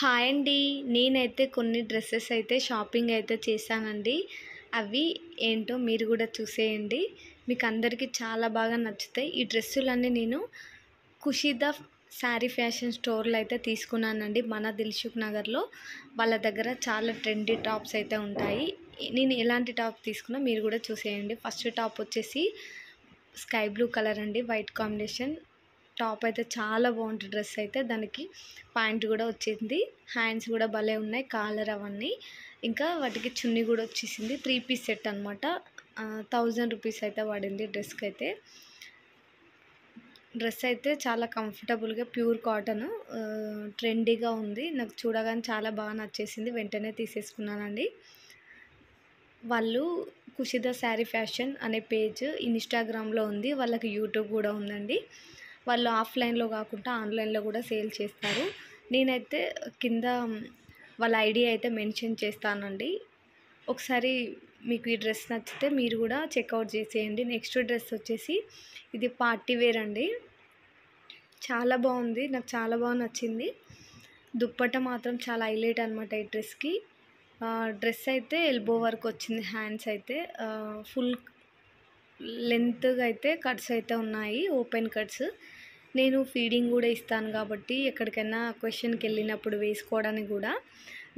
Hi అండి. నేనైతే కొన్ని డ్రెస్సెస్ అయితే షాపింగ్ అయితే చేశానండి. అవి ఏంటో మీరు కూడా చూసేయండి. మీకు అందరికీ చాలా బాగా నచ్చుతాయి. ఈ డ్రెస్సులన్నీ నేను కుషిదా శారీ ఫ్యాషన్ స్టోర్‌లో అయితే తీసుకున్నానండి. మన దిల్‌సుఖ్ నగర్‌లో. వాళ్ళ దగ్గర చాలా ట్రెండీ టాప్స్ అయితే ఉంటాయి. నేను ఎలాంటి టాప్ తీసుకున్నా మీరు కూడా చూసేయండి. ఫస్ట్ టాప్ వచ్చేసి స్కై బ్లూ కలర్ అండి. వైట్ కాంబినేషన్ టాప్ అయితే చాలా బాగుంటుంది. డ్రెస్ అయితే దానికి ప్యాంట్ కూడా వచ్చింది. హ్యాండ్స్ కూడా భలే ఉన్నాయి. కాలర్ అవన్నీ ఇంకా వాటికి చున్నీ కూడా వచ్చేసింది. 3 పీస్ సెట్ అనమాట. 1000 రూపీస్ అయితే పడింది డ్రెస్కి అయితే. డ్రెస్ అయితే చాలా కంఫర్టబుల్గా ప్యూర్ కాటన్ ట్రెండీగా ఉంది. నాకు చూడగానే చాలా బాగా నచ్చేసింది. వెంటనే తీసేసుకున్నానండి. వాళ్ళు కుషిదా శారీ ఫ్యాషన్ అనే పేజ్ ఇన్స్టాగ్రామ్లో ఉంది. వాళ్ళకి యూట్యూబ్ కూడా ఉందండి. వాళ్ళు ఆఫ్లైన్లో కాకుండా ఆన్లైన్లో కూడా సేల్ చేస్తారు. నేనైతే కింద వాళ్ళ ఐడి అయితే మెన్షన్ చేస్తానండి. ఒకసారి మీకు ఈ డ్రెస్ నచ్చితే మీరు కూడా చెక్అవుట్ చేసేయండి. నెక్స్ట్ డ్రెస్ వచ్చేసి ఇది పార్టీ వేర్ అండి. చాలా బాగుంది. నాకు చాలా బాగా నచ్చింది. దుప్పట్టా మాత్రం చాలా హైలైట్ అనమాట ఈ డ్రెస్కి. డ్రెస్ అయితే ఎల్బో వరకు వచ్చింది. హ్యాండ్స్ అయితే ఫుల్ లెంత్గా అయితే కట్స్ అయితే ఉన్నాయి. Open cuts. నేను ఫీడింగ్ కూడా ఇస్తాను కాబట్టి ఎక్కడికైనా క్వశ్చన్కి వెళ్ళినప్పుడు వేసుకోవడానికి కూడా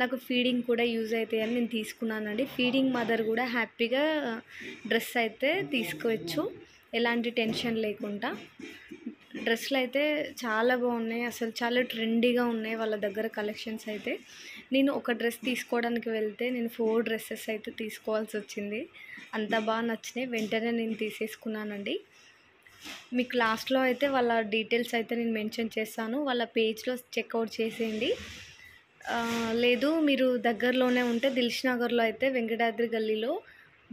నాకు ఫీడింగ్ కూడా యూజ్ అవుతాయి అని నేను తీసుకున్నానండి. ఫీడింగ్ మదర్ కూడా హ్యాపీగా డ్రెస్ అయితే తీసుకోవచ్చు ఎలాంటి టెన్షన్ లేకుండా. డ్రెస్సులు అయితే చాలా బాగున్నాయి. అసలు చాలా ట్రెండీగా ఉన్నాయి వాళ్ళ దగ్గర కలెక్షన్స్ అయితే. నేను ఒక డ్రెస్ తీసుకోవడానికి వెళ్తే నేను 4 డ్రెస్సెస్ అయితే తీసుకోవాల్సి వచ్చింది. అంత బాగా నచ్చినాయి. వెంటనే నేను తీసేసుకున్నానండి. మీకు లాస్ట్లో అయితే వాళ్ళ డీటెయిల్స్ అయితే నేను మెన్షన్ చేస్తాను. వాళ్ళ పేజ్లో చెక్అవుట్ చేసేయండి. లేదు మీరు దగ్గరలోనే ఉంటే దిల్ష్ నగర్లో అయితే వెంకటాద్రి గల్లీలో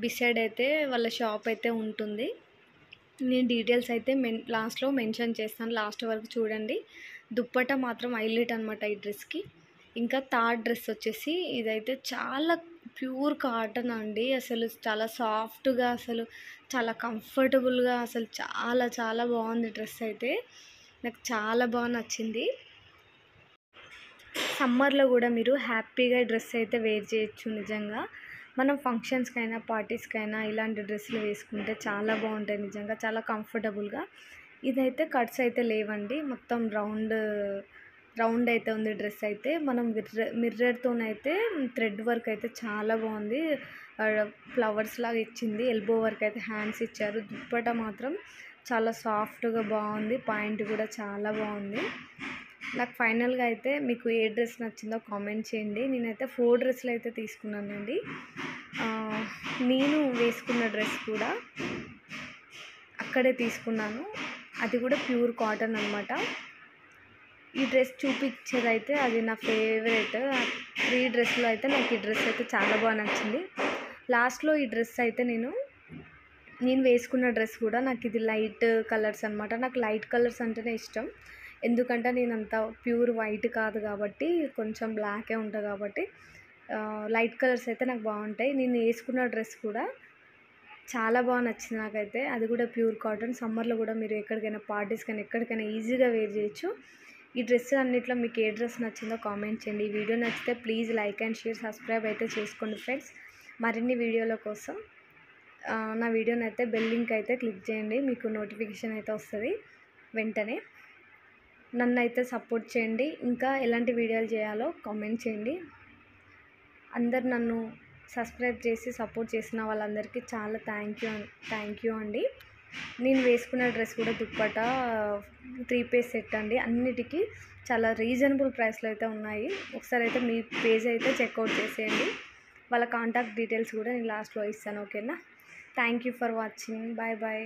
బిసైడ్ అయితే వాళ్ళ షాప్ అయితే ఉంటుంది. నేను డీటెయిల్స్ అయితే లాస్ట్లో మెన్షన్ చేస్తాను. లాస్ట్ వరకు చూడండి. దుప్పట్టా మాత్రం హైలైట్ అనమాట ఈ డ్రెస్కి. ఇంకా థర్డ్ డ్రెస్ వచ్చేసి ఇదైతే చాలా ప్యూర్ కాటన్ అండి. అసలు చాలా సాఫ్ట్గా అసలు చాలా కంఫర్టబుల్గా అసలు చాలా చాలా బాగుంది డ్రెస్ అయితే. నాకు చాలా బాగా నచ్చింది. సమ్మర్లో కూడా మీరు హ్యాపీగా డ్రెస్ అయితే వేర్ చేయొచ్చు నిజంగా. మనం ఫంక్షన్స్కైనా పార్టీస్కైనా ఇలాంటి డ్రెస్సులు వేసుకుంటే చాలా బాగుంటాయి నిజంగా. చాలా కంఫర్టబుల్గా. ఇదైతే కట్స్ అయితే లేవండి. మొత్తం రౌండ్ అయితే ఉంది డ్రెస్ అయితే. మనం మిర్రర్తోనైతే థ్రెడ్ వర్క్ అయితే చాలా బాగుంది. ఫ్లవర్స్ లాగా ఇచ్చింది. ఎల్బో వర్క్ అయితే హ్యాండ్స్ ఇచ్చారు. దుప్పట మాత్రం చాలా సాఫ్ట్గా బాగుంది. పాయింట్ కూడా చాలా బాగుంది. నాకు ఫైనల్గా అయితే మీకు ఏ డ్రెస్ నచ్చిందో కామెంట్ చేయండి. నేనైతే 4 డ్రెస్సులు అయితే తీసుకున్నానండి. నేను వేసుకున్న డ్రెస్ కూడా అక్కడే తీసుకున్నాను. అది కూడా ప్యూర్ కాటన్ అనమాట. ఈ డ్రెస్ చూపించేది అయితే అది నా ఫేవరెట్. 3 డ్రెస్సులో అయితే నాకు ఈ డ్రెస్ అయితే చాలా బాగా నచ్చింది. లాస్ట్లో ఈ డ్రెస్ అయితే నేను వేసుకున్న డ్రెస్ కూడా నాకు ఇది లైట్ కలర్స్ అనమాట. నాకు లైట్ కలర్స్ అంటేనే ఇష్టం. ఎందుకంటే నేను అంత ప్యూర్ వైట్ కాదు కాబట్టి కొంచెం బ్లాకే ఉంటుంది కాబట్టి లైట్ కలర్స్ అయితే నాకు బాగుంటాయి. నేను వేసుకున్న డ్రెస్ కూడా చాలా బాగా నచ్చింది నాకైతే. అది కూడా ప్యూర్ కాటన్. సమ్మర్లో కూడా మీరు ఎక్కడికైనా పార్టీస్ కానీ ఎక్కడికైనా ఈజీగా వేర్ చేయొచ్చు. ఈ డ్రెస్ అన్నిట్లో మీకు ఏ డ్రెస్ నచ్చిందో కామెంట్ చేయండి. ఈ వీడియో నచ్చితే please like and share, subscribe అయితే చేసుకోండి ఫ్రెండ్స్. మరిన్ని వీడియోల కోసం నా వీడియోని అయితే బెల్ లింక్ అయితే క్లిక్ చేయండి. మీకు నోటిఫికేషన్ అయితే వస్తుంది వెంటనే. నన్ను అయితే సపోర్ట్ చేయండి. ఇంకా ఎలాంటి వీడియోలు చేయాలో కామెంట్ చేయండి. అందరు నన్ను సబ్స్క్రైబ్ చేసి సపోర్ట్ చేసిన వాళ్ళందరికీ చాలా థ్యాంక్ యూ అండి. నేను వేసుకున్న డ్రెస్ కూడా దుప్పటా 3 పీస్ సెట్ అండి. అన్నిటికీ చాలా రీజనబుల్ ప్రైస్లో అయితే ఉన్నాయి. ఒకసారి అయితే మీ పేజ్ అయితే చెక్అవుట్ చేసేయండి. వాళ్ళ కాంటాక్ట్ డీటెయిల్స్ కూడా నేను లాస్ట్లో ఇస్తాను. ఓకేనా? Thank you for watching. Bye bye.